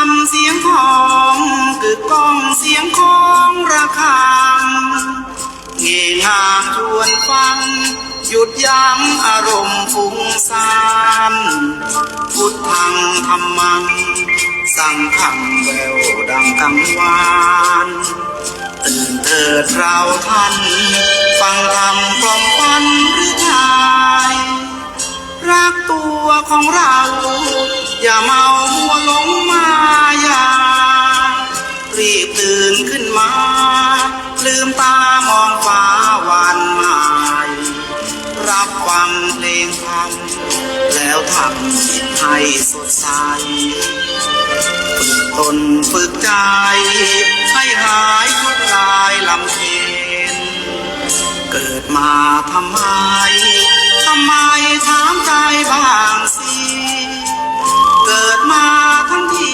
ำเสียงของกึกก้องเสียงของระฆังเงงามชวนฟังหยุดยั้งอารมณ์ฟุ้งซ่านพุทธังธัมมังสังฆังแววดังกังวานตื่นเถิดเราท่านฟังธรรมกล่อมขวัญหรือทายรักตัวของเราอย่าเมามัวหลงมายารีบตื่นขึ้นมาลืมตามองฟ้าวันใหม่รับฟังเพลงธรรมแล้วทำจิตให้สดใสฝึกตนฝึกใจให้หายทุกข์กายลำเค็ญเกิดมาทำไมถามใจบ้างสิเกิดมาทั้งที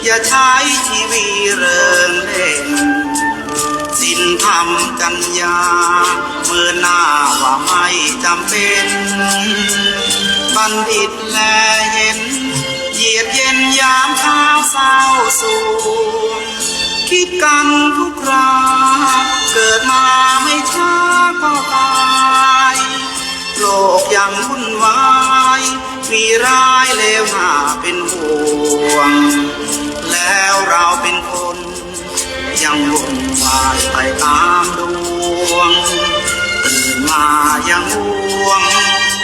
อย่าใช้ชีวิตเริงเล่นศีลธรรมจัญญาเมื่อหน้าว่าไม่จำเป็นบัณฑิตแลเห็นเหยียดเย็นยามเช้าเศร้าสูงคิดกันทุกคราเกิดมาไม่ช้าก็ตายโลกยังวุ่นวายมีร้ายเลวหน้าเป็นห่วงแล้วเราเป็นคนยังวุ่นวายไปตามดวงตื่นมายังห่วง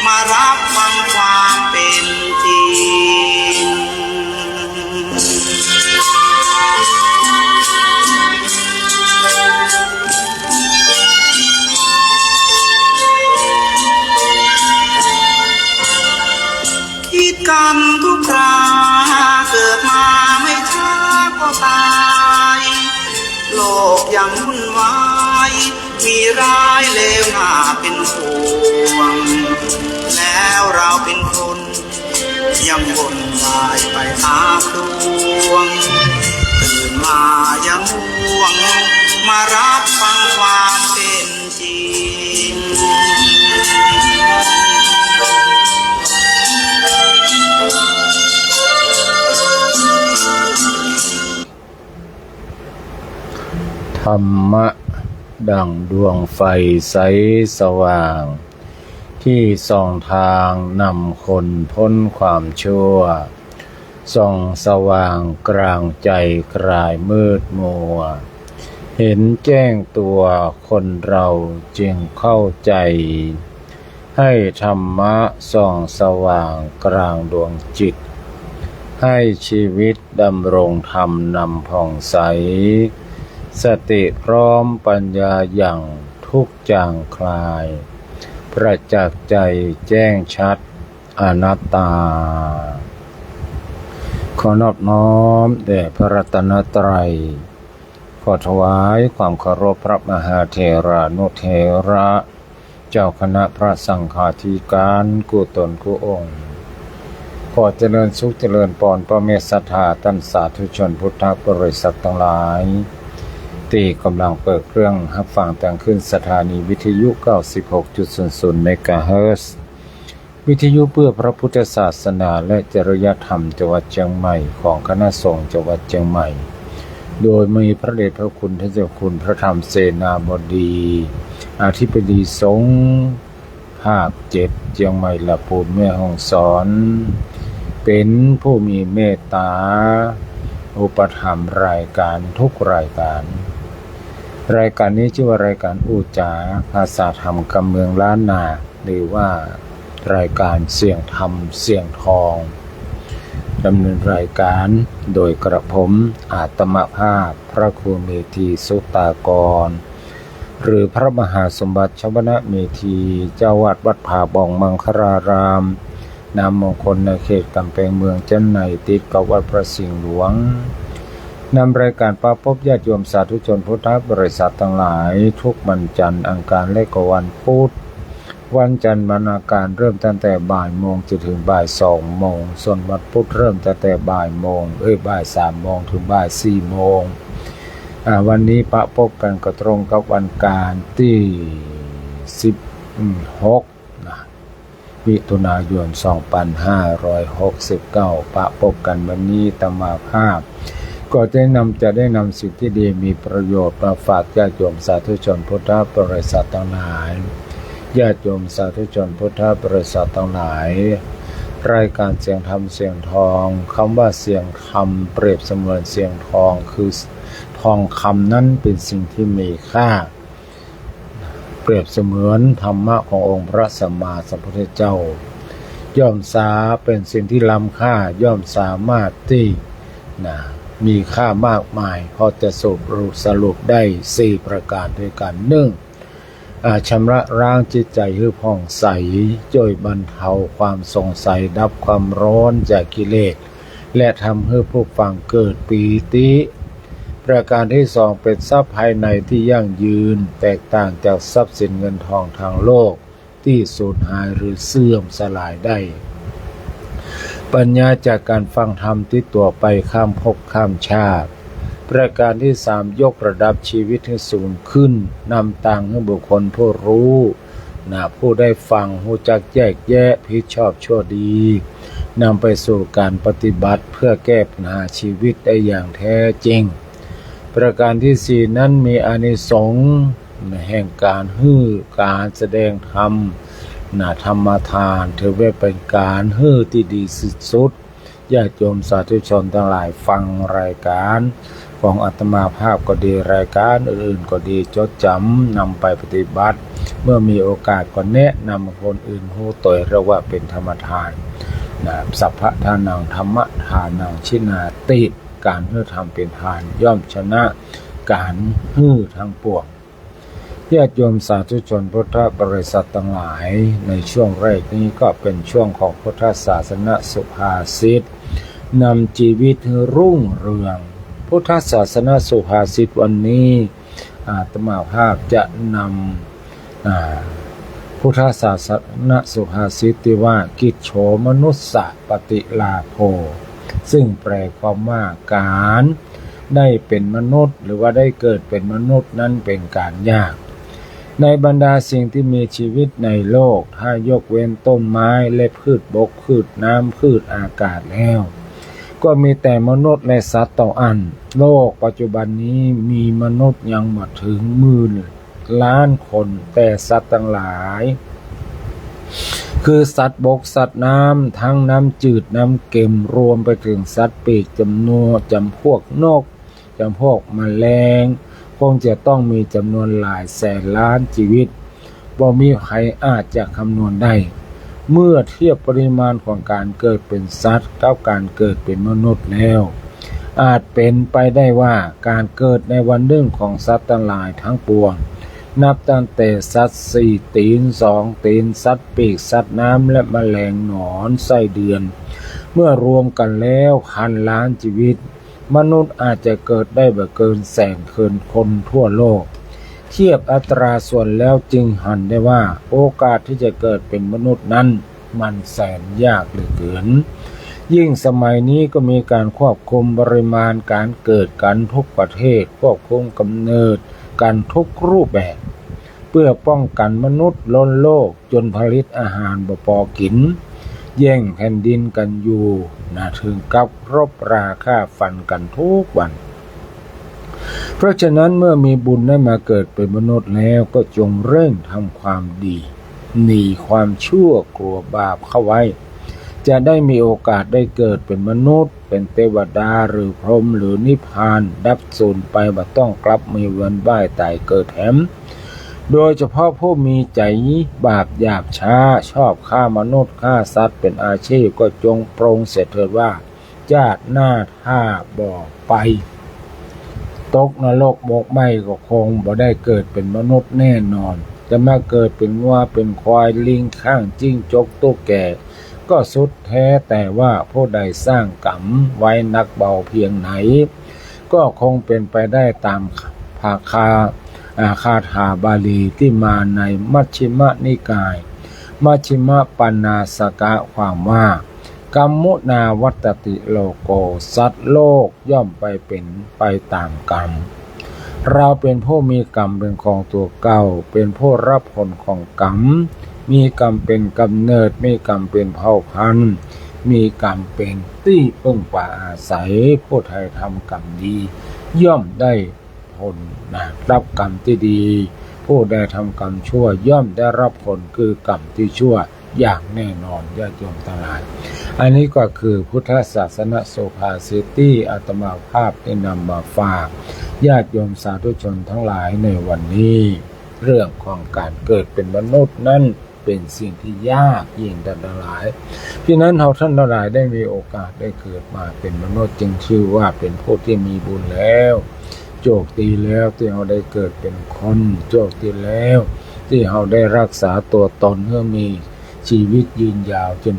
มารับฟังความเป็นจริงคิดกันทุกคราเกิดมาไม่ช้าก็ตายโลกยังวุ่นวายมีร้ายเลวหน้าเป็นห่วงแล้วเราเป็นคนยังวนวายไปตามดวงตื่นมายังห่วงมารับฟังความเป็นจริงธรรมะดั่งดวงไฟใสสว่างที่ส่องทางนำคนพ้นความชั่วส่องสว่างกลางใจคลายมืดมัวเห็นแจ้งตัวคนเราจึงเข้าใจให้ธรรมะส่องสว่างกลางดวงจิตให้ชีวิตดำรงธรรมนำผ่องใสสติพร้อมปัญญาอย่างทุกจางคลายประจักษ์ใจแจ้งชัดอนัตตาขอนอบน้อมแด่พระรัตนตรัยขอถวายความเคารพพระมหาเถรานุเถระเจ้าคณะพระสังฆาธิการกุตนกุองค์ขอเจริญสุขเจริญปอนพระเมตศรัทธาท่านสาธุชนพุทธบริษัททั้งหลายที่กำลังเปิดเครื่องรับฟังตั้งขึ้นสถานีวิทยุ 96.00 เมกะเฮิรตซ์วิทยุเพื่อพระพุทธศาสนาและจริยธรรมจังหวัดเชียงใหม่ของคณะสงฆ์จังหวัดเชียงใหม่โดยมีพระเดชพระคุณท่านเจ้าคุณพระธรรมเสนาบดีอธิบดีสงฆ์ภาค7เชียงใหม่ละปูนแม่ฮ่องสอนเป็นผู้มีเมตตาอุปถัมภ์รายการทุกรายการนี้ชื่อว่ารายการอู้จ๋าภาษาธรรมกำเมืองล้านนาหรือว่ารายการเสียงธรรมเสียงทองดำเนินรายการโดยกระผมอาตมภาพพระครูเมธีสุตากรหรือพระมหาสมบัติชวนะเมธีเจ้าวาดวัดผาบ่องมังคลารามนามมงคลในเขตกำแพงเมืองจันไนติดกับวัดพระสิงห์หลวงนำรายการประพบญาติโยมสาธุชนพุทธบริษัททั้งหลายทุกวันจันทร์อังคารและก็วันพุธวันจันทร์บรรณาการเริ่มตั้งแต่บ่ายโมงจนถึงบ่าย2โมงส่วนวันพุธเริ่มตั้งแต่บ่าย3โมงถึงบ่าย4โมงวันนี้ประพบกันก็ตรงกับวันการที่16 มิถุนายน 2569 ปะพบกันวันนี้ตมาภาพก็จะได้นำสิ่งที่ดีมีประโยชน์มาฝากญาติโยมสาธุชนพุทธบริษัททั้งหลายญาติโยมสาธุชนพุทธบริษัททั้งหลายรายการเสียงธรรมเสียงทองคำว่าเสียงธรรมเปรียบเสมือนเสียงทองคือทองคำนั้นเป็นสิ่งที่มีค่าเปรียบเสมือนธรรมะขององค์พระสัมมาสัมพุทธเจ้าย่อมเป็นสิ่งที่ล้ำค่าย่อมสามารถที่มีค่ามากมายพอจะสรุปได้4ประการด้วยกันชำระล้างจิตใจให้ผ่องใสช่วยบรรเทาความสงสัยดับความร้อนจากกิเลสและทำให้ผู้ฟังเกิดปีติประการที่2เป็นทรัพย์ภายในที่ยั่งยืนแตกต่างจากทรัพย์สินเงินทองทางโลกที่สูญหายหรือเสื่อมสลายได้ปัญญาจากการฟังธรรมที่ตัวไปข้ามภพข้ามชาติประการที่3ยกระดับชีวิตให้สูงขึ้นนำตังให้บุคคลผู้รู้ผู้ได้ฟังรู้จักแยกแยะผิดชอบชั่วดีนำไปสู่การปฏิบัติเพื่อแก้ปัญหาชีวิตได้อย่างแท้จริงประการที่4นั้นมีอานิสงส์แห่งการการแสดงธรรมธรรมทานถือว่าเป็นการที่ดีสุดญาติโยมสาธุชนทั้งหลายฟังรายการของอาตมาภาพก็ดีรายการอื่นๆก็ดีจดจำนำไปปฏิบัติเมื่อมีโอกาสก็แนะนำคนอื่นรู้ตัวเรียกว่าเป็นธรรมทานสัพพะทานังธรรมทานังชินาติการทำเป็นทานย่อมชนะการทั้งปวงญาติโยมสาธุชนพุทธบริษัททั้งหลายในช่วงแรกนี้ก็เป็นช่วงของพุทธศาสนาสุภาษิตนำชีวิตรุ่งเรืองพุทธศาสนาสุภาษิตวันนี้อาตมาภาพจะนำพุทธศาสนาสุภาษิตที่ว่ากิจโฉมนุสสะปฏิลาโภซึ่งแปลความว่าการได้เป็นมนุษย์หรือว่าได้เกิดเป็นมนุษย์นั้นเป็นการยากในบรรดาสิ่งที่มีชีวิตในโลกถ้ายกเว้นต้นไม้และพืชบกพืชน้ำพืชอากาศแล้วก็มีแต่มนุษย์และสัตว์ต่ออันโลกปัจจุบันนี้มีมนุษย์ยังมาถึง10,000,000,000 คนแต่สัตว์ทั้งหลายคือสัตว์บกสัตว์น้ำทั้งน้ำจืดน้ำเค็มรวมไปถึงสัตว์ปีกจำพวกนกจำพวกแมลงคงจะต้องมีจำนวนหลายแสนล้านชีวิตบ่มีใครอาจจะคำนวณได้เมื่อเทียบปริมาณของการเกิดเป็นสัตว์กับการเกิดเป็นมนุษย์แล้วอาจเป็นไปได้ว่าการเกิดในวันหนึ่งของสัตว์ทั้งหลายทั้งปวงนับตั้งแต่สัตว์4 ตีน2 ตีนสัตว์ปีกสัตว์น้ำและแมลงหนอนไส้เดือนเมื่อรวมกันแล้ว1,000,000,000 ล้านชีวิตมนุษย์อาจจะเกิดได้บ่เกินแสนคนทั่วโลกเทียบอัตราส่วนแล้วจึงหันได้ว่าโอกาสที่จะเกิดเป็นมนุษย์นั้นมันแสนยากเหลือเกินยิ่งสมัยนี้ก็มีการควบคุมปริมาณการเกิดกันทุกประเทศควบคุมกำเนิดกันทุกรูปแบบเพื่อป้องกันมนุษย์ล้นโลกจนผลิตอาหารบ่พอกินแย่งแผ่นดินกันอยู่ถึงกับรบราฆ่าฟันกันทุกวันเพราะฉะนั้นเมื่อมีบุญได้มาเกิดเป็นมนุษย์แล้วก็จงเร่งทำความดีหนีความชั่วกลัวบาปเข้าไว้จะได้มีโอกาสได้เกิดเป็นมนุษย์เป็นเทวดาหรือพรหมหรือนิพพานดับสูญไปบ่ต้องกลับมีเวียนว่ายตายเกิดแถมโดยเฉพาะผู้มีใจบาปหยาบช้าชอบฆ่ามนุษย์ฆ่าสัตว์เป็นอาชีพก็จงปรงเสียเถิดว่าชาติหน้าถ้าบ่ไปตกนรกหมกไหม้ก็คงบ่ได้เกิดเป็นมนุษย์แน่นอนจะมาเกิดเป็นวัวเป็นควายลิงข้างจิ้งจกตุ๊กแกก็สุดแท้แต่ว่าผู้ใดสร้างกรรมไว้นักเบาเพียงไหนก็คงเป็นไปได้ตามคาถาบาลีที่มาในมัชฌิมนิกายมัชฌิมปัญนาสกะความว่ากรรมุนาวัตติโลโกสัตว์โลกย่อมเป็นไปตามกรรมเราเป็นผู้มีกรรมเป็นของตัวเก่าเป็นผู้รับผลของกรรม มีกรรมเป็นกำเนิดมีกรรมเป็นเผ่าพันธุ์มีกรรมเป็นที่พึ่งป่าอาศัยผู้ใดทำกรรมดีย่อมได้ผลรับกรรมที่ดีผู้ใดทำกรรมชั่วย่อมได้รับผลคือกรรมที่ชั่วอย่างแน่นอนญาติโยมทั้งหลายอันนี้ก็คือพุทธศาสนสุภาษิตที่อาตมาภาพได้นำมาฝากญาติโยมสาธุชนทั้งหลายในวันนี้เรื่องของการเกิดเป็นมนุษย์นั้นเป็นสิ่งที่ยากยิ่งทั้งหลายที่นั้นเราท่านทั้งหลายได้มีโอกาสได้เกิดมาเป็นมนุษย์จึงชื่อว่าเป็นผู้ที่มีบุญแล้วโชคดีแล้วที่เราได้เกิดเป็นคนโชคดีแล้วที่เราได้รักษาตัวตนเพื่อมีชีวิตยืนยาวจน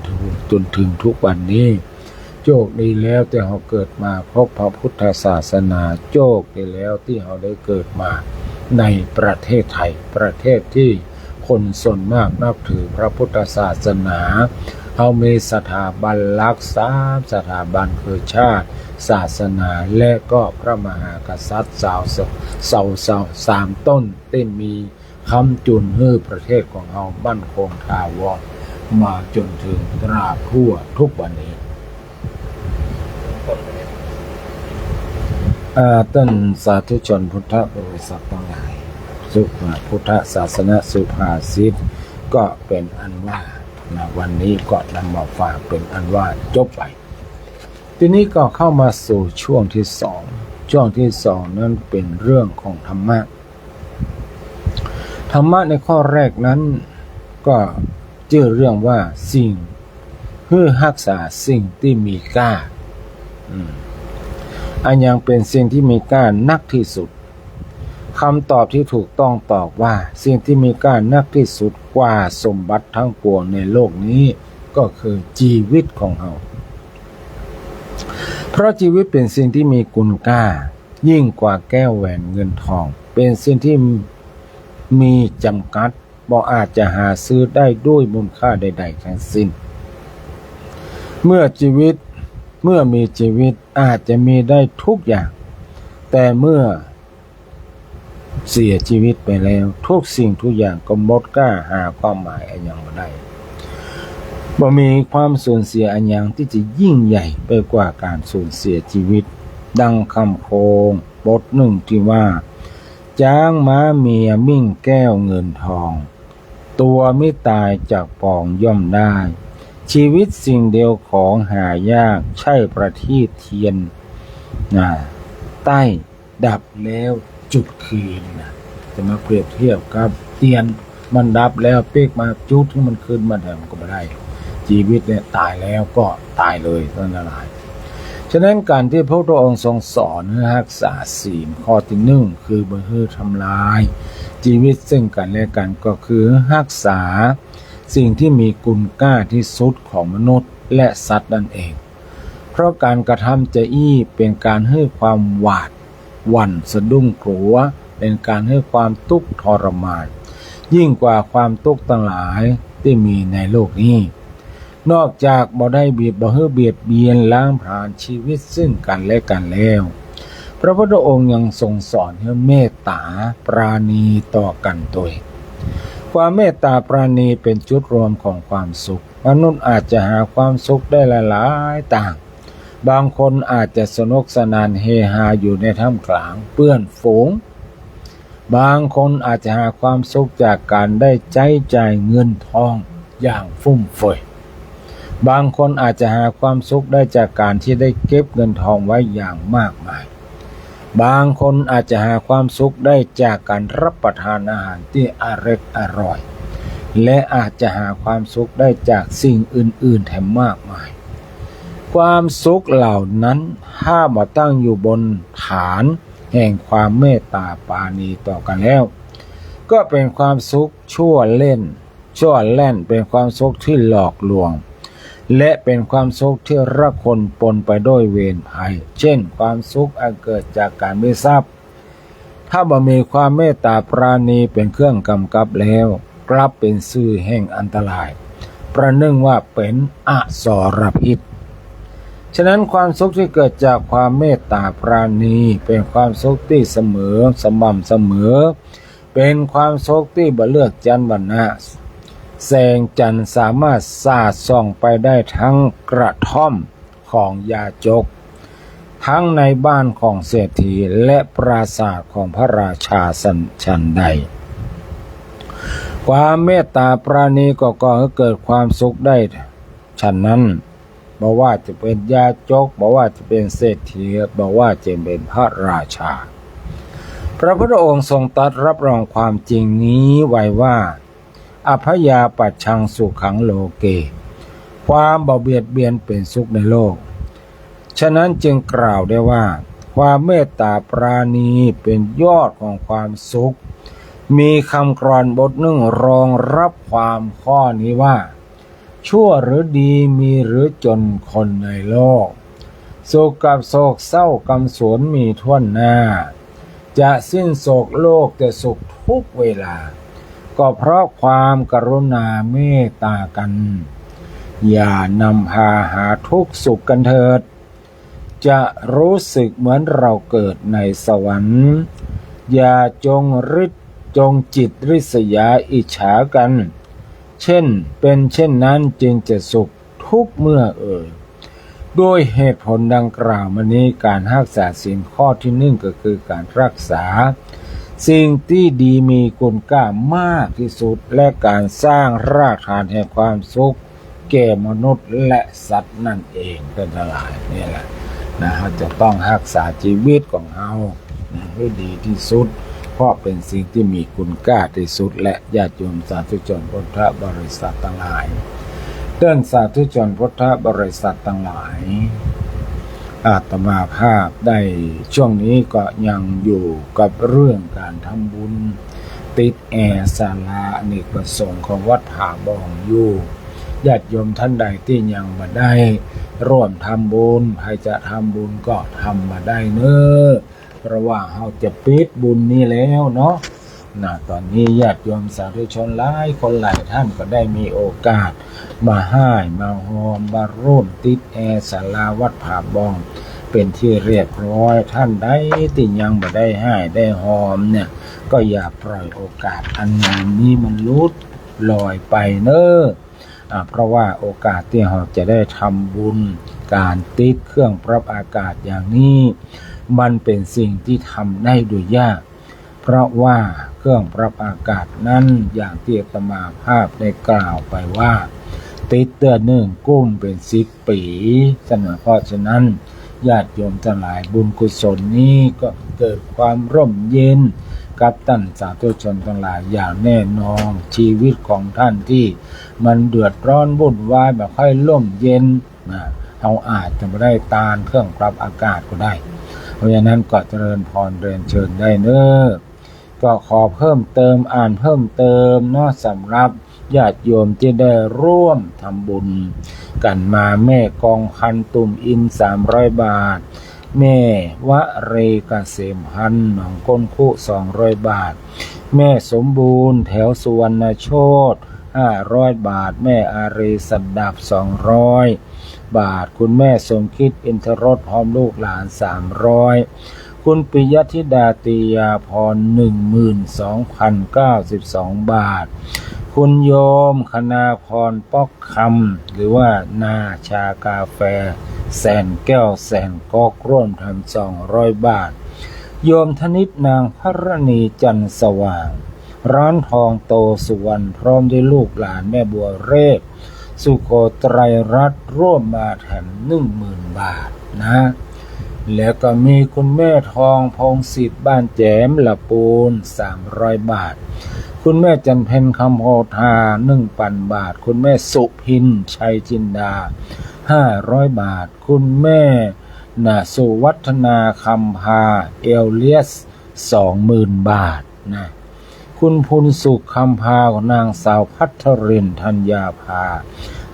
ถึงทุกวันนี้โชคดีแล้วที่เราเกิดมาพบพระพุทธศาสนาโชคดีแล้วที่เราได้เกิดมาในประเทศไทยประเทศที่คนส่วนมากนับถือพระพุทธศาสนาเรามีสถาบันหลัก3สถาบันคือชาติศาสนาและก็พระมหากษัตริย์3ต้นที่มีคำจุนให้ประเทศของเรามั่นคงถาวรมาจนถึงตราบทั่วทุกวันนี้ต้นสาธุชนพุทธบริษัททั้งหลายสุภาพุทธศาสนสุภาษิตก็เป็นอันว่าวันนี้ก็นำมาฝากเป็นอันว่าจบไปทีนี้ก็เข้ามาสู่ช่วงที่สองนั้นเป็นเรื่องของธรรมะในข้อแรกนั้นก็ชื่อเรื่องว่าสิ่งเพื่อรักษาสิ่งที่มีค่าอันยังเป็นสิ่งที่มีค่านักที่สุดคำตอบที่ถูกต้องตอบว่าสิ่งที่มีค่านักที่สุดกว่าสมบัติทั้งปวงในโลกนี้ก็คือชีวิตของเราเพราะชีวิตเป็นสิ่งที่มีคุณค่ายิ่งกว่าแก้วแหวนเงินทองเป็นสิ่งที่มีจำกัดบ่อาจจะหาซื้อได้ด้วยมูลค่าใดๆทั้งสิ้นเมื่อมีชีวิตอาจจะมีได้ทุกอย่างแต่เมื่อเสียชีวิตไปแล้วทุกสิ่งทุกอย่างก็หมดค่าหาความหมายอันยังบ่ได้บ่มีความสูญเสียอันยังที่จะยิ่งใหญ่ไปกว่าการสูญเสียชีวิตดังคำโคงบทหนึ่งที่ว่าจ้างม้าเมียมิ่งแก้วเงินทองตัวไม่ตายจากปองย่อมได้ชีวิตสิ่งเดียวของหายากใช่ประทีปเทียนใต้ดับแล้วจุดคืนจะมาเปรียบเทียบกับเทียนมันดับแล้วเป๊กมาจุดที่มันคืนมาแถมก็ไม่ได้ชีวิตเนี่ยตายแล้วก็ตายเลยนั่นแหละฉะนั้นการที่พระพุทธองค์ทรงสอนให้รักษาศีลข้อที่หนึ่งคือบ่ให้ทำลายชีวิตซึ่งกันและกันก็คือรักษาสิ่งที่มีคุณค่าที่สุดของมนุษย์และสัตว์นั่นเองเพราะการกระทำจะเป็นการให้ความหวาดหวั่นสะดุ้งกลัวเป็นการให้ความทุกข์ทรมานยิ่งกว่าความทุกข์ทั้งหลายที่มีในโลกนี้นอกจากบ่ให้เบียดเบียนล้างผลาญชีวิตซึ่งกันและกันแล้วพระพุทธองค์ยังทรงสอนให้เมตตาปราณีต่อกันตัวเองความเมตตาปราณีเป็นจุดรวมของความสุขมนุษย์อาจจะหาความสุขได้หลายๆต่างบางคนอาจจะสนุกสนานเฮฮาอยู่ในท่ามกลางเปื้อนฝูงบางคนอาจจะหาความสุขจากการได้ใช้จ่ายเงินทองอย่างฟุ่มเฟือยบางคนอาจจะหาความสุขได้จากการที่ได้เก็บเงินทองไว้อย่างมากมายบางคนอาจจะหาความสุขได้จากการรับประทานอาหารที่อร่อยและอาจจะหาความสุขได้จากสิ่งอื่นๆแถมมากมายความสุขเหล่านั้นถ้าบ่ตั้งอยู่บนฐานแห่งความเมตตาปราณีต่อกันแล้วก็เป็นความสุขชั่วเล่นเป็นความสุขที่หลอกลวงและเป็นความสุขที่ระคนปนไปด้วยเวรภัยเช่นความสุขอันเกิดจากการมีทรัพย์ถ้าบ่มีความเมตตาปราณีเป็นเครื่องกำกับแล้วกลับเป็นสื่อแห่งอันตรายประหนึ่งว่าเป็นอสรพิษฉะนั้นความสุขที่เกิดจากความเมตตาปราณีเป็นความสุขที่สม่ำเสมอเป็นความสุขที่บ่เลือกจันทร์วรรณะ แสงจันทร์สามารถสาดส่องไปได้ทั้งกระท่อมของยาจกทั้งในบ้านของเศรษฐีและปราสาทของพระราชาฉันใดความเมตตาปราณีก็ก่อให้เกิดความสุขได้ฉะนั้นบอกว่าจะเป็นยาจกบอกว่าจะเป็นเศรษฐีบอกว่าจะเป็นพระราชาพระพุทธองค์ทรงตรัสรับรองความจริงนี้ไว้ว่าอภยาปัชชังสุขังโลเกความเบียดเบียนเป็นสุขในโลกฉะนั้นจึงกล่าวได้ว่าความเมตตาปราณีเป็นยอดของความสุขมีคำกลอนบทหนึ่งรองรับความข้อนี้ว่าชั่วหรือดีมีหรือจนคนในโลกสุขกับโศกเศร้ากำสวนมีทั่วหน้าจะสิ้นโศกโลกแต่สุขทุกเวลาก็เพราะความกรุณาเมตตากันอย่านำพาหาทุกข์สุขกันเถิดจะรู้สึกเหมือนเราเกิดในสวรรค์อย่าจงจิตริษยาอิจฉากันเช่นเป็นเช่นนั้นจึงจะสุขทุกเมื่อด้วยเหตุผลดังกล่าวมานี้การรักษาศีลข้อที่หนึ่งก็คือการรักษาสิ่งที่ดีมีคุณค่ามากที่สุดและการสร้างรากฐานแห่งความสุขแก่มนุษย์และสัตว์นั่นเองเป็นทั้งหลายนี่แหละเราจะต้องรักษาชีวิตของเราให้ดีที่สุดเพราะเป็นสิ่งที่มีคุณค่าที่สุดและญาติโยมสาธุชนพุทธบริษัททั้งหลายเดินสาธุชนพุทธบริษัททั้งหลายอาตมาภาพได้ช่วงนี้ก็ยังอยู่กับเรื่องการทำบุญติดแอร์ศาลาอเนกประสงค์ของวัดผาบ่องอยู่ญาติโยมท่านใดที่ยังมาได้ร่วมทำบุญใครจะทำบุญก็ทำมาได้เนอะเพราะว่าเราจะปิดบุญนี้แล้วเนาะตอนนี้ญาติโยมสาธุชนหลายคนหลายท่านก็ได้มีโอกาสมาห้ายมาหอมมาร่วมติดแอร์ศาลาวัดผาบ่องเป็นที่เรียบร้อยท่านใดที่ยังไม่ได้ห้ายได้หอมเนี่ยก็อย่าปล่อยโอกาสอันงามนี้มันลุดลอยไปเนอะเพราะว่าโอกาสที่เราจะได้ทำบุญการติดเครื่องปรับอากาศอย่างนี้มันเป็นสิ่งที่ทำได้โดยยากเพราะว่าเครื่องปรับอากาศนั้นอย่างที่อาตมาภาพได้กล่าวไปว่าติดเตือนหนึ่งกุ้มเป็น10 ปีเพราะฉะนั้นญาติโยมทั้งหลายบุญกุศลนี้ก็เกิดความร่มเย็นกับท่านสาธุชนทั้งหลายอย่างแน่นอนชีวิตของท่านที่มันเดือดร้อนวุ่นวายแบบค่อยร่มเย็นเราอาจจะไม่ได้ตานเครื่องปรับอากาศก็ได้เพราะฉะนั้นก็เจริญพรเรียนเชิญได้เนอะก็ขอเพิ่มเติมเพิ่มเติมเนาะสำหรับญาติโยมที่ได้ร่วมทำบุญกันมาแม่กองพันตุ่มอิน300 บาทแม่วเรกเกษมพันธ์หนองก้นคุ200 บาทแม่สมบูรณ์แถวสุวรรณโชติ500 บาทแม่อารีสันดับ200 บาทคุณแม่สมคิดอินทรสพร้อมลูกหลาน300คุณปิยธิดาติยาพร 12,092 บาทคุณโยมคณาพรป๊อกคำหรือว่านาชากาแฟแสนแก้วแสนกอกร่วมทำ200 บาทโยมธนิตนางพระณีจันทร์สว่างร้านทองโตสุวรรณพร้อมด้วยลูกหลานแม่บัวเรศสุโขไตรรัตน์ร่วมมาแถม 10,000 บาทนะแล้วก็มีคุณแม่ทองพงศิษฐ์บ้านแจมละปูน300 บาทคุณแม่จันเพ็ญคำโพธา 1,000 บาทคุณแม่สุพินชัยจินดา500 บาทคุณแม่สุวัฒนาคำพาเอลเลียส 20,000 บาทนะคุณพุนสุขคำพานางสาวพัทรินธัญญาภา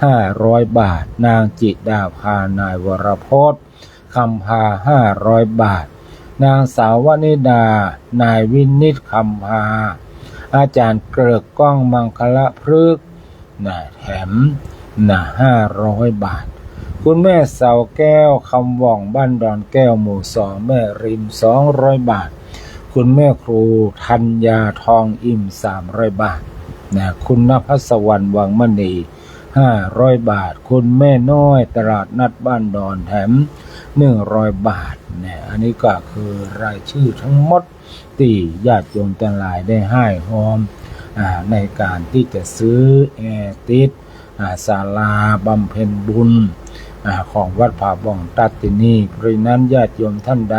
500 บาทนางจิดาภานายวรพจน์คำพา500 บาทนางสาววนิดานายวินิตคำพาอาจารย์เกลือกก้องมังคละพฤกษ์แถม500 บาทคุณแม่เสาแก้วคำว่องบ้านดอนแก้วหมู่2แม่ริม200 บาทคุณแม่ครูธัญญาทองอิ่ม300 บาท นะคุณณภัสวรรณวังมณี500 บาทคุณแม่น้อยตลาดนัดบ้านดอนแถม100 บาทเนี่ยอันนี้ก็คือรายชื่อทั้งหมดที่ญาติโยมทั้งหลายได้ให้หอมในการที่จะซื้อแอร์ติดศาลาบำเพ็ญบุญของวัดผาบ่องตัดที่นี่เพราะนั้นญาติโยมท่านใด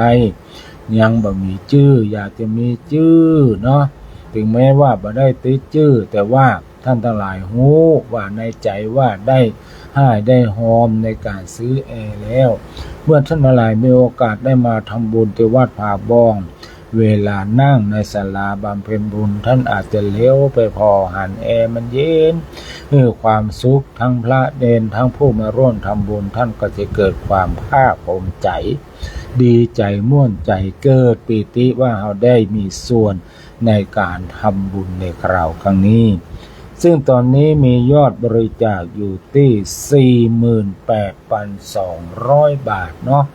ยังบ่มีชื่ออยากจะมีชื่อเนาะถึงแม้ว่าบ่ได้ติดชื่อแต่ว่าท่านทั้งหลายฮู้ว่าในใจว่าได้ให้ได้หอมในการซื้อแอร์แล้วเมื่อท่านทั้งหลายมีโอกาสได้มาทำบุญที่วัดผาบ่องเวลานั่งในศาลาบำเพ็ญบุญท่านอาจจะเลี้ยวไปพอหันแอร์มันเย็นความสุขทั้งพระเนรทั้งผู้มาร่วมทำบุญท่านก็จะเกิดความภาคภูมิใจดีใจม่วนใจเกิดปีติว่าเราได้มีส่วนในการทำบุญในคราวครั้งนี้ซึ่งตอนนี้มียอดบริจาคอยู่ที่ 48,200 บาทเนาะ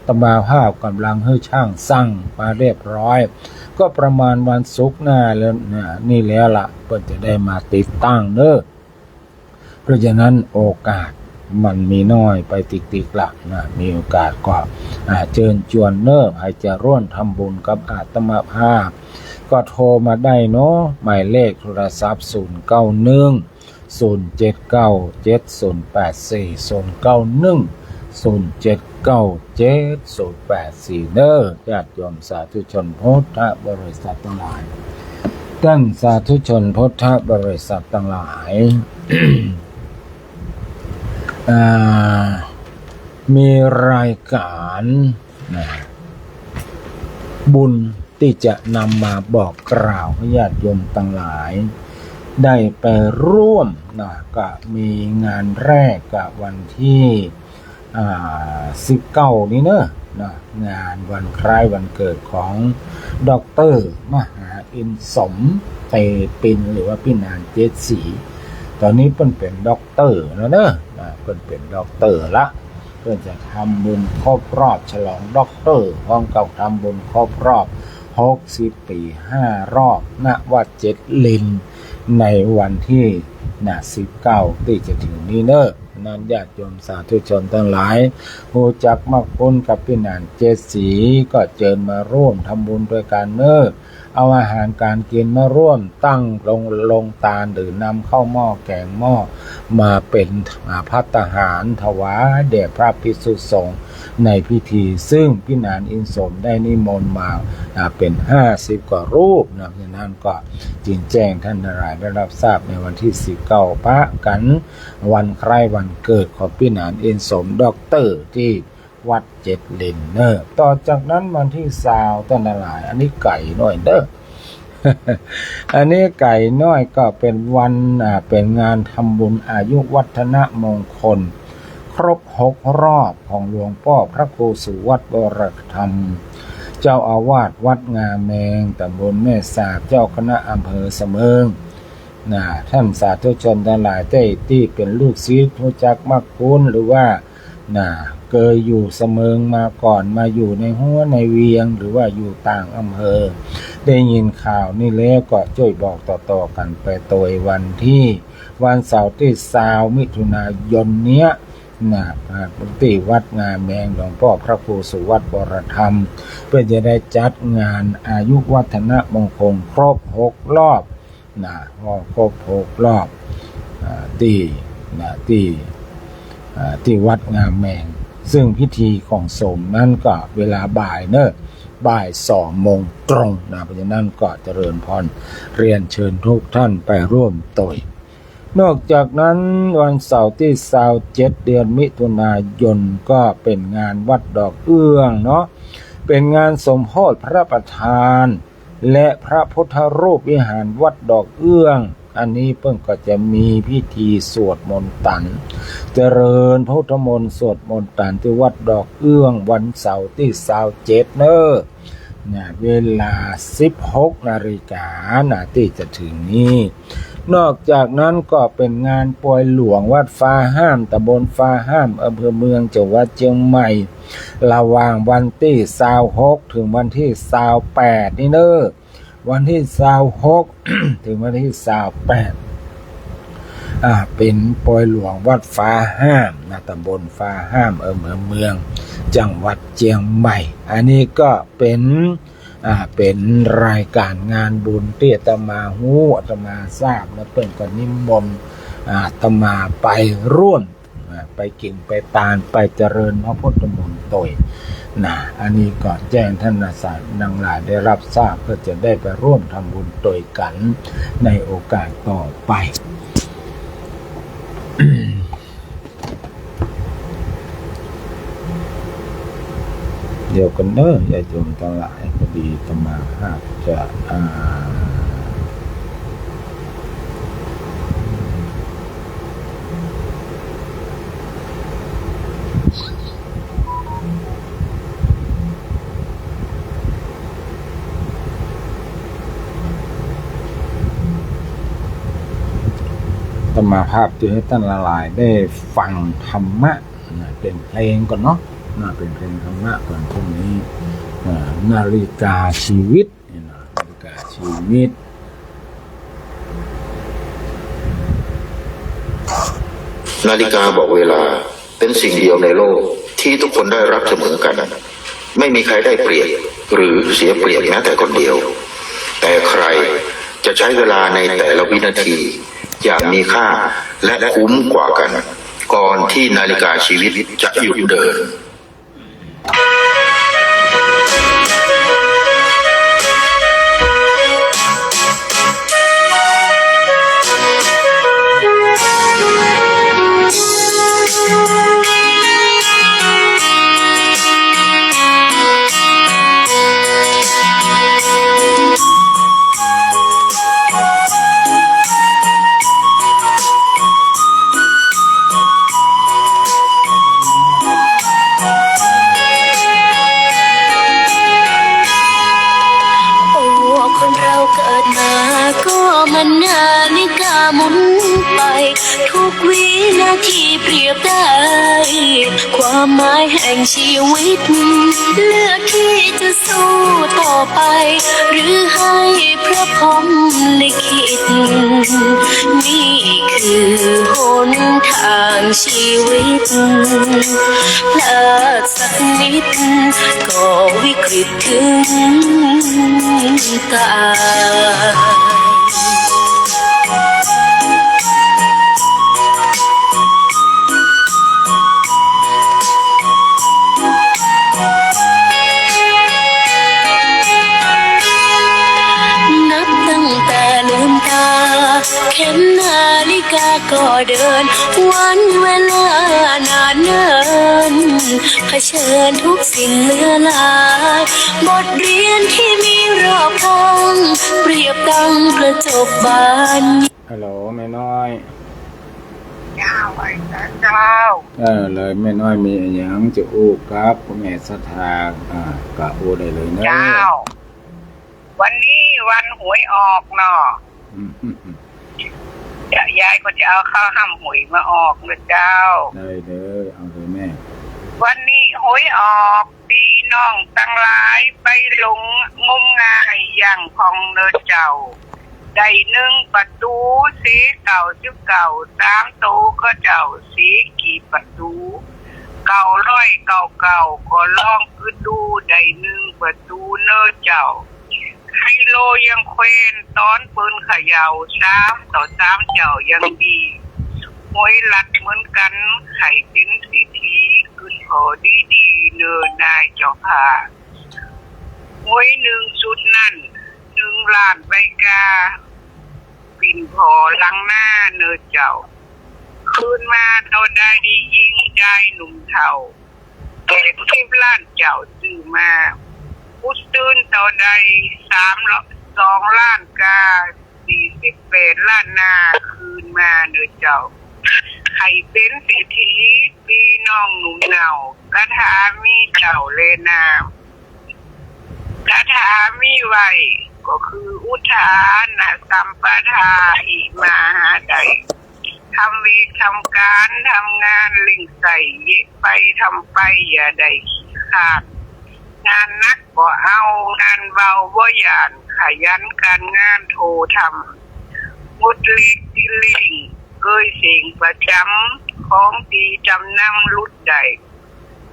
ตมาภาพกำลังให้ช่างสั่งมาเรียบร้อยก็ประมาณวันศุกร์หน้าแล้วนี่แล้วล่ะเพื่อจะได้มาติดตั้งเด้อเพราะฉะนั้นโอกาสมันมีน้อยไปติกๆละนะมีโอกาสก็เชิญชวนเนอให้จะร่วมทำบุญกับอาตมาภาพก็โทรมาได้เนาะหมายเลขโทรศัพท์091-079-7084 เด้อญาติโยมสาธุชนพุทธบริษัททั้งหลายท่านสาธุชนพุทธบริษัททั้งหลาย มีรายการบุญที่จะนำมาบอกกล่าวให้ญาติโยมทั้งหลายได้ไปร่วมก็มีงานแรกกับวันที่19นี้เนอะงานวันคล้ายวันเกิดของดร.มหาอินสมเตปินหรือว่าพี่นางเจดศรีตอนนี้เพิ่นเป็นด็อกเตอร์แล้วเนอะเพิ่นเป็นด็อกเตอร์ละเพิ่นจะทำบุญครบรอบฉลองด็อกเตอร์พร้อมกับทำบุญครบรอบ60 ปี5 รอบณวัดเจ็ดลินในวันที่19ที่จะถึงนี้เนอะนั้นญาติโยมสาธุชนทั้งหลายรู้จักมักคุ้นกับพี่นางเจดศรีก็เชิญมาร่วมทำบุญด้วยกันเนอะเอาอาหารการกินมาร่วมตั้งลงตาลหรือนำเข้าหม้อแกงหม้อมาเป็นภัตตาหารถวายแด่พระภิกษุสงฆ์ในพิธีซึ่งพี่นางอินสมได้นิมนต์มาเป็น50 กว่ารูปนะฉะนั้นก็จึงแจ้งท่านทั้งหลายได้รับทราบในวันที่19ปะกันวันคล้ายวันเกิดของพี่นางอินสมด็อกเตอร์ที่วัดเจ็ดลินเนอร์ต่อจากนั้นวันที่20ท่านทั้งหลายอันนี้ไก่น้อยเด้อ อันนี้ไก่น้อยก็เป็นวันเป็นงานทำบุญอายุวัฒนมงคลครบ6 รอบของหลวงพ่อพระครูสุวัตรวรธรรมเจ้าอาวาสวัดงามแมงตำบลแม่สาบเจ้าคณะอำเภอเสมิงท่านสาธุชนทั้งหลายที่เป็นลูกศิษย์รู้จักมักคุ้นหรือว่าเคยอยู่เสมิงมาก่อนมาอยู่ในหัวในเวียงหรือว่าอยู่ต่างอำเภอได้ยินข่าวนี่แล้วก็ช่วยบอกต่อๆกันไปโดยวันเสาร์ที่20 มิถุนายนเนี้ยที่วัดงามแมงหลวงพ่อพระครูสุวัตรวรธรรมเพื่อจะได้จัดงานอายุวัฒนมงคลครบ6 รอบครบ6 รอบที่วัดงามแมงซึ่งพิธีของสงฆ์นั้นก็เวลาบ่ายบ่าย2 โมงตรงเพราะฉะนั้นก็เจริญพรเรียนเชิญทุกท่านไปร่วมตยนอกจากนั้นวันเสาร์ที่27 เดือนมิถุนายนก็เป็นงานวัดดอกเอื้องเนาะเป็นงานสมโภชพระประธานและพระพุทธรูปวิหารวัดดอกเอื้องอันนี้เพิ่งก็จะมีพิธีสวดมนต์ตันเจริญพุทธมนต์สวดมนต์ตันที่วัดดอกเอื้องวันเสาร์ที่27เนอะเวลา 16 นาฬิกาที่จะถึงนี้นอกจากนั้นก็เป็นงานปวยหลวงวัดฟ้าห้ามตำบลฟ้าห้ามอำเภอเมืองจังหวัดเชียงใหม่ระหว่างวันที่26ถึงวันที่28นี่เนอะ วันที่26 ถึงวันที่28เป็นปอยหลวงวัดฟ้าห้ามนะตำบลฟ้าห้ามอำเภอเมืองจังหวัดเชียงใหม่อันนี้ก็เป็นรายการงานบุญที่อาตมาฮู้อาตมาทราบนะเพิ่นก็นิมนต์อาตมาไปร่วมไปกินไปตานไปเจริญพระพุทธมนต์โดยนะอันนี้ก็แจ้งท่านอาสานังหลายได้รับทราบเพื่อจะได้ไปร่วมทำบุญโดยกันในโอกาสต่อไป เดียวกันเนอะญาติโยมทั้งหลายพอดีอาตมาจะมาภาพที่ให้ท่านละลายได้ฟังธรรมะเป็นเพลงก่อนเนาะเป็นเพลงธรรมะก่อนพวกนี้นาฬิกาชีวิตนาฬิกาชีวิตนาฬิกาบอกเวลาเป็นสิ่งเดียวในโลกที่ทุกคนได้รับเสมอกันไม่มีใครได้เปรียบหรือเสียเปรียบแม้แต่คนเดียวแต่ใครจะใช้เวลาในแต่ละวินาทีอย่างมีค่าและคุ้มกว่ากันก่อนที่นาฬิกาชีวิตจะหยุดเดินนาฬิกาหมุนไปทุกวินาทีเปรียบได้ความหมายแห่งชีวิตเลือกที่จะสู้ต่อไปหรือให้พระพรหมลิขิตนี่คือหนทางชีวิตพลาดสักนิดก็วิกฤตถึงตายเข็มนาฬิกาก็เดินวันเวลานานเนินเผชิญทุกสิ่งเหลือหลายบทเรียนที่มีรอบทางเปรียบดังกระจกบานฮัลโหลแม่น้อย เจ้าไอ้เจ้าเลยแม่น้อยมีอย่างจะอู้ครับแม่ศรัทธากะอู้ได้เลยนะเจ้าวันนี้วันหวยออกเนาะยายก็จะเอาข้าวห้ำหวยมาออกเลยเจ้าได้เด้อเอาเลยแม่วันนี้หวยออกพี่น้องตั้งหลายไปลงงมงายอย่างพองเนอเจ้าได้1ประตูสีเก่า3ตูก็เจ้าสีกี่ประตู900ก็ลองคือดูได้1ประตูเนอเจ้าไฮโลยังเควนตอนปืนเขย่า3 ต่อ 3เจ้ายังดีหวยหลัดเหมือนกันไข่เป็นสิทธิขึ้นพอดีเนินนายเจ้าค่ะหวย1ชุดนั่น1 ล้านใบกาปิ่นพอหลังหน้าเนินเจ้าคืนมาเท่าใดยิงใจหนุ่มเท่าแก่10 ล้านเจ้าซื้อมาพุทตื่นเท่าใด2 ล้านกา48 ล้านนาคืนมาเด้อเจ้าให้เป็นเศรษฐีพี่น้องหนุ่มเหน่ากระถามีเจ้าเลนากระถามีไว้ก็คืออุทานนะสัมปทาอิมาหาใดทำเวททำการทำงานเล่งใส่เยะไปทำไปอย่าได้ขี้ขาดงานนักบ่เอางานเบาบ่หยานข ขยันการงานโททำงดเล็กที่เล่งเกยเสียงประจำของดีจำนำลุดใด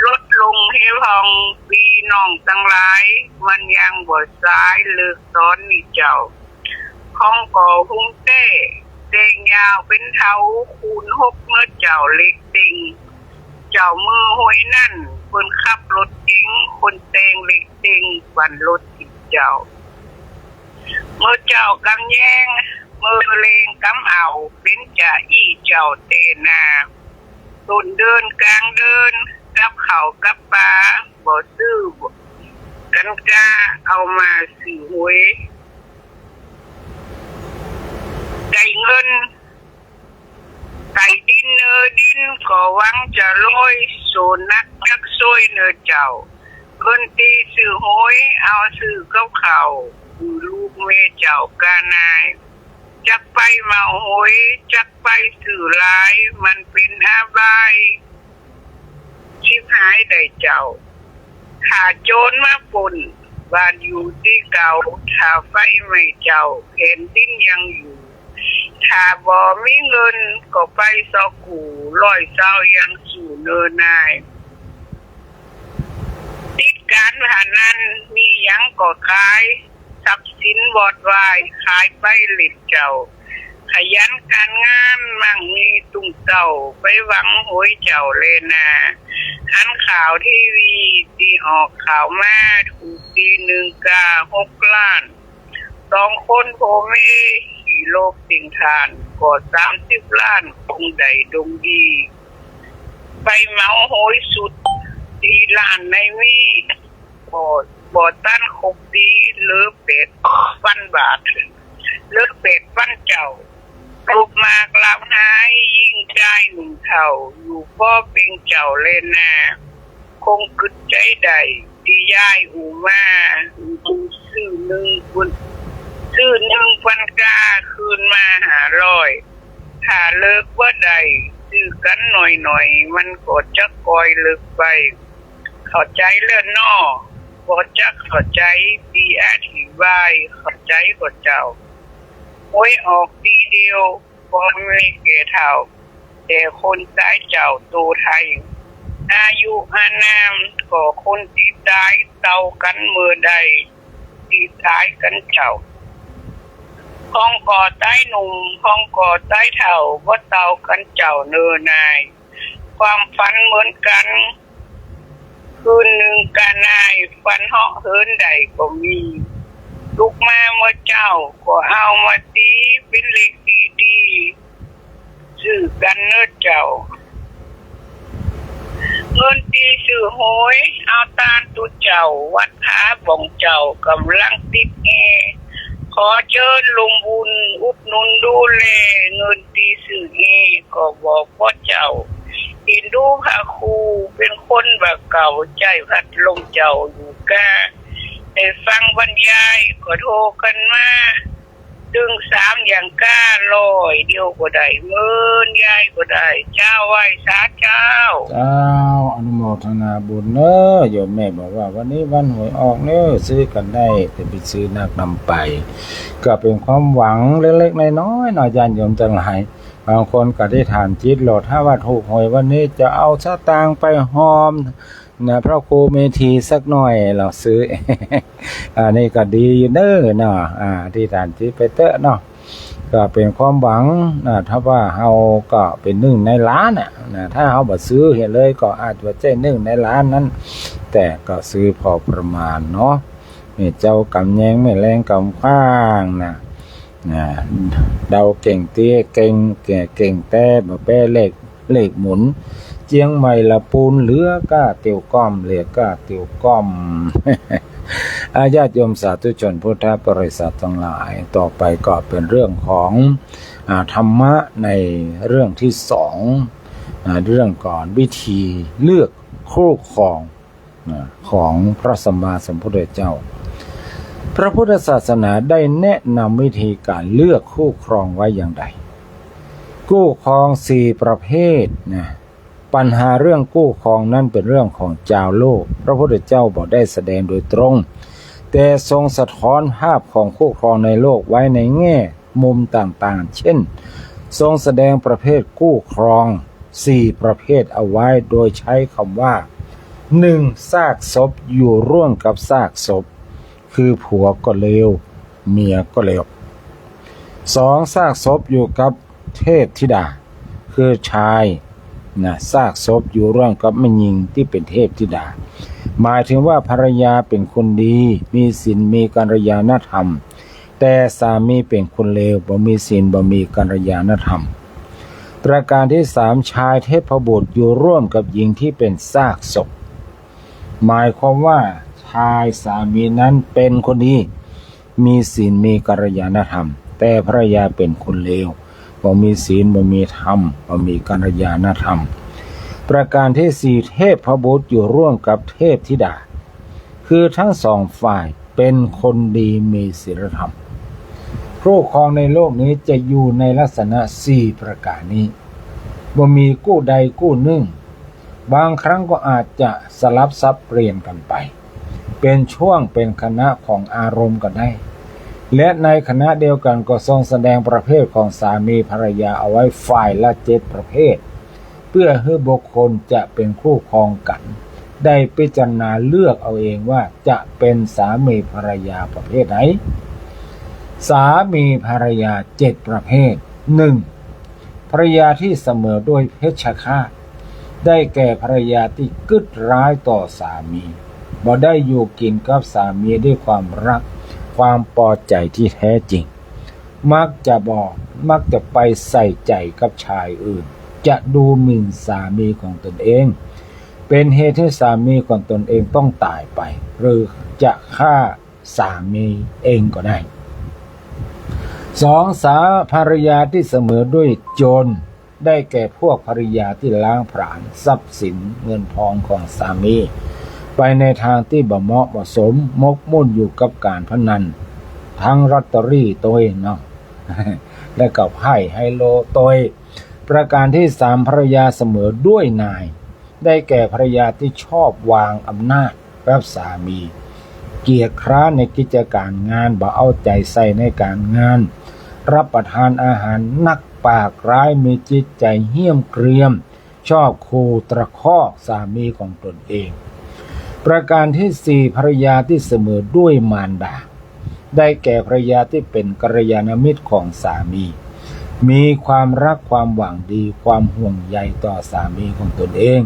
ลดลงให้พองปีน้องตั้งหลายมันยังบ่สายเลิกสอนนี่เจ้าของก่อหุ้มเต้เด้งยาวเป็นเท้าคูณหกเมื่อเจ้าเล็กติงเจ้ามือห้อยนั่นคนขับรถเก๋งคนเตงเล็กติงวันรถติดเจ้าเมื่อเจ้ากำแยงมือเลงกำเอาเป็นจ่าอี้เจ้าเตนาตุนเดินกลางเดินกับเขากับปลาบ่ซื้อกันกาเอามาซื้อหวยได้เงินไก่ดินเนอดินก็หวังจะลอยโซนักจักซวยเนอเจ้าเงินตีซื้อหวยเอาซื้อกับเขาลูกเมเจ้ากานายจักไปเมาหวยจักไปสื่อร้ายมันเป็นอาบายชิบหายได้เจ้าขาโจรมาปุ่นบ้านอยู่ที่เก่าถ้าไฟไม่เจ้าเห็นดิ้นยังอยู่ถ้าบ่มีเงินก็ไปซอกกูร้อยเศร้ายังสู่เนินนายติดการพนันมียังก็ขายทรัพย์สินวอดวายขายไปหลิดเจ้าขยันการงานมั่งมีตุ้งเก่าไปหวังหวยเจ้าเลยนะหันข่าวทีวีที่ออกข่าวมาถูกทีหนึ่งกา6 ล้าน2 คนโพเมขี่โลกสิงทานก่อ30 ล้านคงใดดงดีไปเมาหวยสุด4 ล้านในมีบ่ตั้นคบดีเลือเป็ดฟันบาทเลือเป็ดฟันเจ้ารูปมากลำหายยิ่งใจหนึ่งเท่าอยู่ก็เป็นเจ้าเล่นนาคงกึดใจใดที่ย้ายอูมาดูซื้อหนึ่งพันกาคืนมา500ถ้าเลิกว่าใดซื้อกันหน่อยมันก็จะกอยเลิกไปเข้าใจเลื่อนนอก็จะเข้าใจดีอธิบายเข้าใจก็เจ้าหวยออกดีเดียวก็ไม่เก่เท่าแต่คนตายเจ้าตูไทยอายุอานามก็คนที่ตายเตากันเมื่อใดที่ตายกันเจ้าห้องก่อใต้หนุ่มห้องก่อใต้เท่าว่าเตากันเจ้าเนินนายความฝันเหมือนกันคืนหนึ่งกานายฟันเหาะเฮินใดก็มีลูกมาเมื่อเจ้าก็เอามาตีเป็นเล็กดีๆซื้อกันเนื้อเจ้าเงินตีซื้อหวยเอาตาตุเจ้าวัดหาบ่องเจ้ากำลังติดแอขอเชิญลงบุญอุดหนุนดูแลเงินตีซื้อเอก็บอกพ่อเจ้าอินดูพระครูเป็นคนแบบเก่าใจพัดลมเจ้าอยู่กาได้ฟังบรรยายก็โทรกันมาดึง3อย่างก้า100เดียวก็ได้10,000ยายก็ได้เจ้าไหว้สาเจ้าอนุโมทนาบุญเนอะโยมแม่บอกว่าวันนี้วันหวยออกเนอะซื้อกันได้แต่ไปซื้อนักนำไปก็เป็นความหวังเล็กๆน้อยๆหน่อยญาติโยมทั้งหลายบางคนก็ได้ฐานจิตโหลดถ้าว่าถูกหวยวันนี้จะเอาสตางค์ไปหอมนะพระครูเมธีสักหน่อยเราซื้อ อันนี้ก็ดีอยู่เด้อเนาะที่ฐานจิตไปเตอะเนาะก็เป็นความหวังนะถ้าว่าเฮาก็เป็น1 ในล้านนะถ้าเฮาบ่ซื้อเห็นเลยก็อาจจะใช่1 ในล้านนั้นแต่ก็ซื้อพอประมาณเนาะนี่เจ้ากำแยงไม่แรงกำข้างนะเดาเก่งเตี้ยเก่งแต่บ่แป้เลขหมุนเจียงใหม่ละปูนเหลือก้าเตียวก้อมเหลือก้าเตียวก้อม ญาติโยมสาธุชนพุทธบริษัททั้งหลายต่อไปก็เป็นเรื่องของธรรมะในเรื่องที่2เรื่องก่อนวิธีเลือกคู่ครองของพระสัมมาสัมพุทธเจ้าพระพุทธศาสนาได้แนะนำวิธีการเลือกคู่ครองไว้อย่างไรคู่ครอง4 ประเภทนะปัญหาเรื่องคู่ครองนั้นเป็นเรื่องของชาวโลกพระพุทธเจ้าบอกได้แสดงโดยตรง แต่ แต่ทรงสะท้อนภาพของคู่ครองในโลกไว้ในแง่มุมต่างๆเช่นทรงแสดงประเภทคู่ครอง4ประเภทเอาไว้โดยใช้คำว่า 1. ซากศพอยู่ร่วมกับซากศพคือผัวก็เลวเมียก็เลว 2. ซากศพอยู่กับเทพธิดาคือชายซากศพอยู่ร่วมกับแม่หญิงที่เป็นเทพธิดาหมายถึงว่าภรรยาเป็นคนดีมีศีลมีกัลยาณธรรมแต่สามีเป็นคนเลวบ่มีศีลบ่มีกัลยาณธรรมประการที่ 3 ชายเทพบุตรอยู่ร่วมกับหญิงที่เป็นซากศพหมายความว่าชายสามีนั้นเป็นคนดีมีศีลมีกัลยาณธรรมแต่ภรรยาเป็นคนเลวบ่มีศีลบ่มีธรรมบ่มีกัลยาณธรรมประการที่ 4 เทพบุตรอยู่ร่วมกับเทพธิดาคือทั้งสองฝ่ายเป็นคนดีมีศีลธรรมคู่ครองในโลกนี้จะอยู่ในลักษณะ4ประการนี้บ่มีกู้ใดกู้หนึ่งบางครั้งก็อาจจะสลับซับเปลี่ยนกันไปเป็นช่วงเป็นคณะของอารมณ์กันได้และในคณะเดียวกันก็ทรงแสดงประเภทของสามีภรรยาเอาไว้ฝ่ายละ7ประเภทเพื่อให้บุคคลจะเป็นคู่ครองกันได้พิจารณาเลือกเอาเองว่าจะเป็นสามีภรรยาประเภทไหนสามีภรรยา7ประเภท 1. ภรรยาที่เสมอด้วยเพชฌฆาตได้แก่ภรรยาที่กึศร้ายต่อสามีบ่ได้อยู่กินกับสามีด้วยความรักความพอใจที่แท้จริงมักจะไปใส่ใจกับชายอื่นจะดูหมิ่นสามีของตนเองเป็นเหตุให้สามีของตนเองต้องตายไปหรือจะฆ่าสามีเองก็ได้ 2. สาภรรยาที่เสมอด้วยโจรได้แก่พวกภริยาที่ล้างผลาญทรัพย์สินเงินทองของสามีไปในทางที่บ่เหมาะบ่สมมกมุ่นอยู่กับการพนันทั้งลอตเตอรี่ตัวเนาะ และกับไพ่ไฮโลตัวประการที่ 3ภรรยาเสมอด้วยนายได้แก่ภรรยาที่ชอบวางอำนาจกับสามีเกียจคร้านในกิจการงานบ่เอาใจใส่ในการงานรับประทานอาหารนักปากร้ายมีจิตใจเหี้ยมเกรียมชอบขู่ตะคอกสามีของตนเองประการที่ 4ภรรยาที่เสมอด้วยมารดาได้แก่ภรรยาที่เป็นกัลยาณมิตรของสามีมีความรักความหวังดีความห่วงใยต่อสามีของตนเอง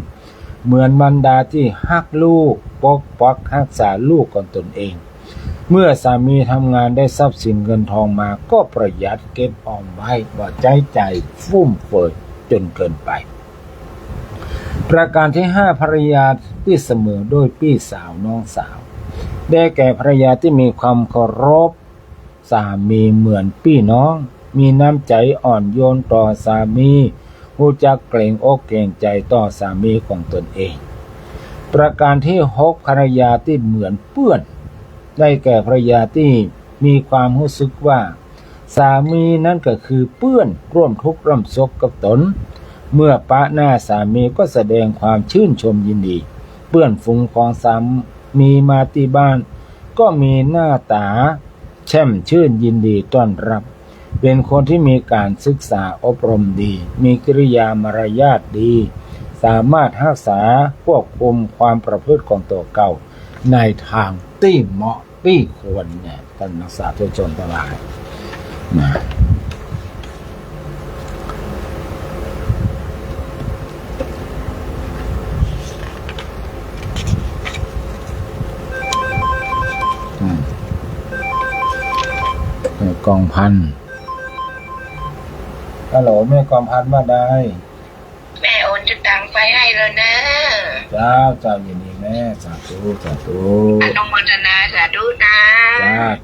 เหมือนมารดาที่ฮักลูกปกปักรักษาลูกของตนเองเมื่อสามีทำงานได้ทรัพย์สินเงินทองมาก็ประหยัดเก็บออมไว้บ่ใช้จ่ายฟุ่มเฟือยจนเกินไปประการที่ 5ภรรยาที่เสมอด้วยพี่สาวน้องสาวได้แก่ภรรยาที่มีความเคารพสามีเหมือนพี่น้องมีน้ำใจอ่อนโยนต่อสามีรู้จักเกรงอกเกรงใจต่อสามีของตนเองประการที่ 6ภรรยาที่เหมือนเพื่อนได้แก่ภรรยาที่มีความรู้สึกว่าสามีนั้นก็คือเพื่อนร่วมทุกข์ร่วมสุขกับตนเมื่อปะหน้าสามีก็แสดงความชื่นชมยินดีเพื่อนฝูงของสามีมาที่บ้านก็มีหน้าตาแช่มชื่นยินดีต้อนรับเป็นคนที่มีการศึกษาอบรมดีมีกิริยามารยาทดีสามารถรักษาควบคุมความประพฤติของตัวเก่าในทางที่เหมาะที่ควรเนี่ยท่านนักศึกษาทุกชนทั้งหลายนะกองพันฮัลโหลแม่กองพันมาได้แม่โอนจะตังไปให้แล้วนะเจ้ายินดีแม่สาธุอนุโมทนาสาธุนะ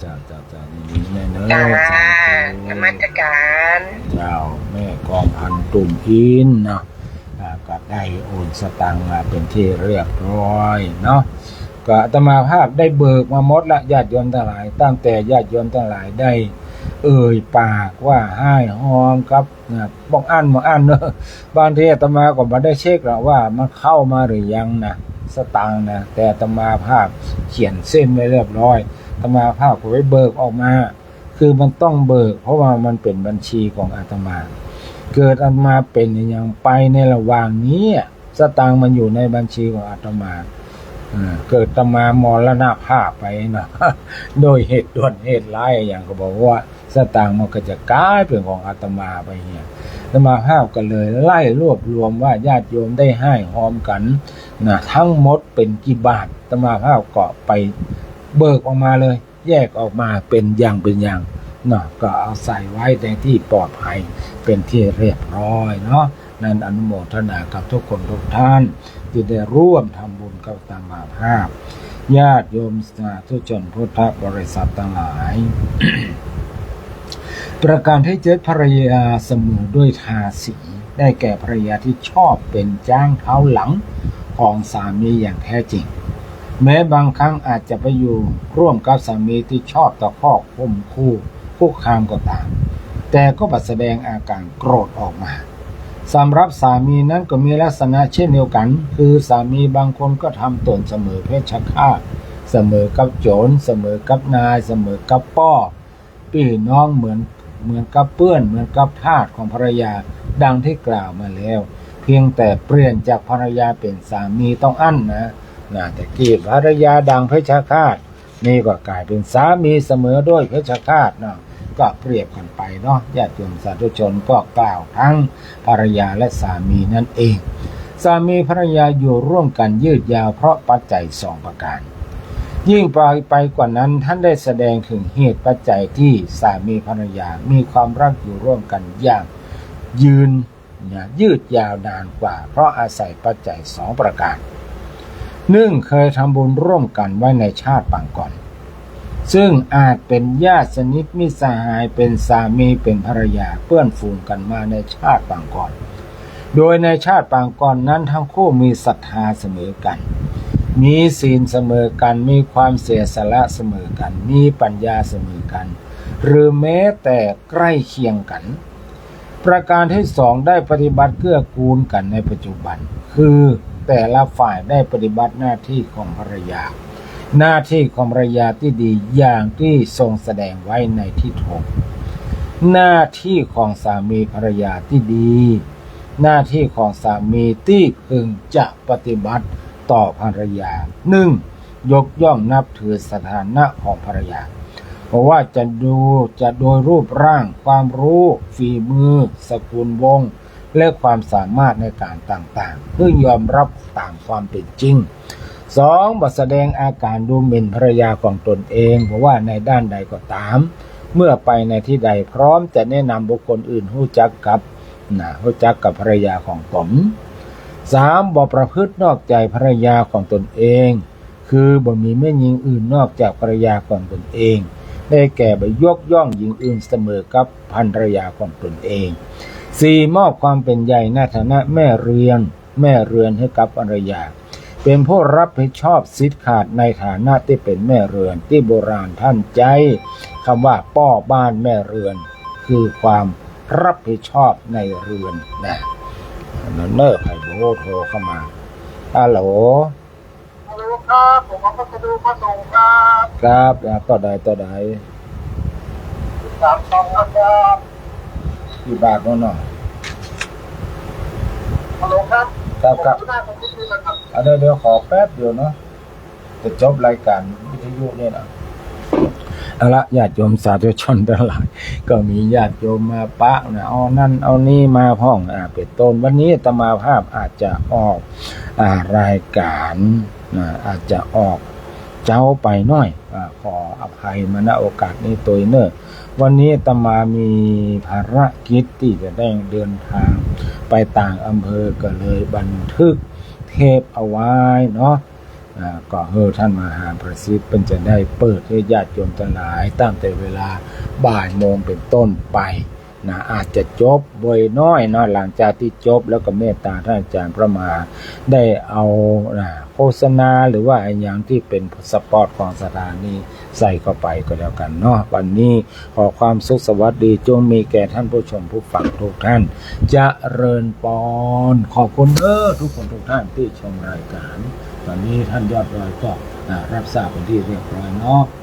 จ้ายินดีแม่เนอะสาธุนมัสการเจ้าแม่กองพันตุ่มอินเนาะก็ได้โอนสตังค์มาเป็นที่เรียบร้อยเนาะก็อาตมาภาพได้เบิกมาหมดละญาติโยมทั้งหลายตั้งแต่ญาติโยมทั้งหลายได้ปากว่าให้หอมครับบอกอ่านเนอะบางทีอาตมาก็ไม่ได้เช็คหรอกว่ามันเข้ามาหรือยังนะสตังค์นะแต่อาตมาภาพเขียนเส้นไว้เรียบร้อย อาตมาภาพก็ไปเบิกออกมา คือมันต้องเบิกเพราะว่ามันเป็นบัญชีของอาตมา เกิดอาตมาเป็นอย่างไปในระหว่างนี้สตางค์มันอยู่ในบัญชีของอาตมาเกิดอาตมามรณภาพไปนะ โดยเหตุด่วนเหตุร้ายอย่างก็บอกว่าสตางค์มันก็จะกลายเป็นของอาตมาไปเนี่ยอาตมาภาพก็เลยไล่รวบรวมว่าญาติโยมได้ให้หอมกันนะทั้งหมดเป็นกี่บาทอาตมาภาพก็ไปเบิกออกมาเลยแยกออกมาเป็นอย่างเนาะก็เอาใส่ไว้ในที่ปลอดภัยเป็นที่เรียบร้อยเนาะนั้นอนุโมทนากับทุกคนทุกท่านที่ได้ร่วมทำบุญกับอาตมาภาพญาติโยมสาธุชนพุทธบริษัททั้งหลาย ประการที่7ภรรยาเสมอด้วยทาสีได้แก่ภรรยาที่ชอบเป็นจ้างเท้าหลังของสามีอย่างแท้จริงแม้บางครั้งอาจจะไปอยู่ร่วมกับสามีที่ชอบตะคอกข่มขู่คุกคามก็ตามแต่ก็บัดแสดงอาการโกรธออกมาสำหรับสามีนั้นก็มีลักษณะเช่นเดียวกันคือสามีบางคนก็ทำตนเสมอเพศฆาตเสมอกับโจรเสมอกับนายเสมอกับป้อพี่น้องเหมือนกับเพื่อนเหมือนกับทาสของภรรยาดังที่กล่าวมาแล้วเพียงแต่เปลี่ยนจากภรรยาเป็นสามีต้องอั้นนะแต่กี้ภรรยาดังเพชฌฆาตนี่ก็กลายเป็นสามีเสมอด้วยเพชฌฆาตนะก็เปรียบกันไปเนาะญาติโยมสาธุชนก็กล่าวทั้งภรรยาและสามีนั่นเองสามีภรรยาอยู่ร่วมกันยืดยาวเพราะปัจจัย2ประการยิ่งไปกว่านั้นท่านได้แสดงถึงเหตุปัจจัยที่สามีภรรยามีความรักอยู่ร่วมกันอย่างยืดยาวนานกว่าเพราะอาศัยปัจจัย2ประการ1เคยทำบุญร่วมกันไว้ในชาติปางก่อนซึ่งอาจเป็นญาติสนิทมิตรสหายเป็นสามีเป็นภรรยาเพื่อนฝูงกันมาในชาติปางก่อนโดยในชาติปางก่อนนั้นทั้งคู่มีศรัทธาเสมอกันมีศีลเสมอกันมีความเสียสละเสมอกันมีปัญญาเสมอกันหรือแม้แต่ใกล้เคียงกันประการที่2ได้ปฏิบัติเกื้อกูลกันในปัจจุบันคือแต่ละฝ่ายได้ปฏิบัติหน้าที่ของภรรยาหน้าที่ของภรรยาที่ดีอย่างที่ทรงแสดงไว้ในที่6หน้าที่ของสามีภรรยาที่ดีหน้าที่ของสามีที่พึงจะปฏิบัติต่อภรรยา 1. ยกย่องนับถือสถานะของภรรยาเพราะว่าจะโดยรูปร่างความรู้ฝีมือสกุลวงศ์และความสามารถในการต่างๆเพื่อยอมรับตามความเป็นจริง 2. บัดแสดงอาการดูหมิ่นภรรยาของตนเองเพราะว่าในด้านใดก็ตามเมื่อไปในที่ใดพร้อมจะแนะนำบุคคลอื่นรู้จักกับภรรยาของตน 3. บ่ประพฤตินอกใจภรรยาของตนเองคือบ่มีแม่หญิงอื่นนอกจากภรรยาของตนเองได้แก่บ่ยกย่องหญิงอื่นเสมอกับภรรยาของตนเอง 4. มอบความเป็นใหญ่ในฐานะแม่เรือนให้กับภรรยาเป็นผู้รับผิดชอบสิทธิ์ขาดในฐานะที่เป็นแม่เรือนที่โบราณท่านใจคำว่าป้อบ้านแม่เรือนคือความรับผิดชอบในเรือนนะเนอร์ไผ่โบโทรเข้ามาฮัลโหลครับผมก็จะดูมาส่งครับต่อใด3 ครับกี่บาทเนาะฮัลโหลครับเดี๋ยวขอแป๊บเดียวเนาะจะจบรายการวิทยุเนี่ยนะเอาละญาติโยมสาธุชนทั้งหลายก็มีญาติโยมมาปะนะเอานั่นเอานี่มาพ้องเป็นต้นวันนี้อาตมาภาพอาจจะออกรายการอาจจะออกเจ้าไปหน่อยขออภัยมาณโอกาสนี้ตัวเนอะวันนี้อาตมามีภารกิจที่จะได้เดินทางไปต่างอำเภอก็เลยบันทึกเทปเอาไว้เนาะก็ท่านมหาประสิทธิ์เป็นจะได้เปิดให้ญาติโยมทั้งหลายตั้งแต่เวลาบ่ายโมงเป็นต้นไปอาจจะจบบ่อยน้อยหลังจากที่จบแล้วก็เมตตาท่านอาจารย์พระมหาได้เอาโฆษณาหรือว่าอย่างที่เป็นสปอตของสถานีใส่เข้าไปก็แล้วกันเนาะวันนี้ขอความสุขสวัสดีจงมีแก่ท่านผู้ชมผู้ฟังทุกท่านเจริญพรขอบคุณทุกคนทุกท่านที่ชมรายการวันนี้ท่านยอดรอยก็รับทราบเป็นที่เรียบร้อยเนาะ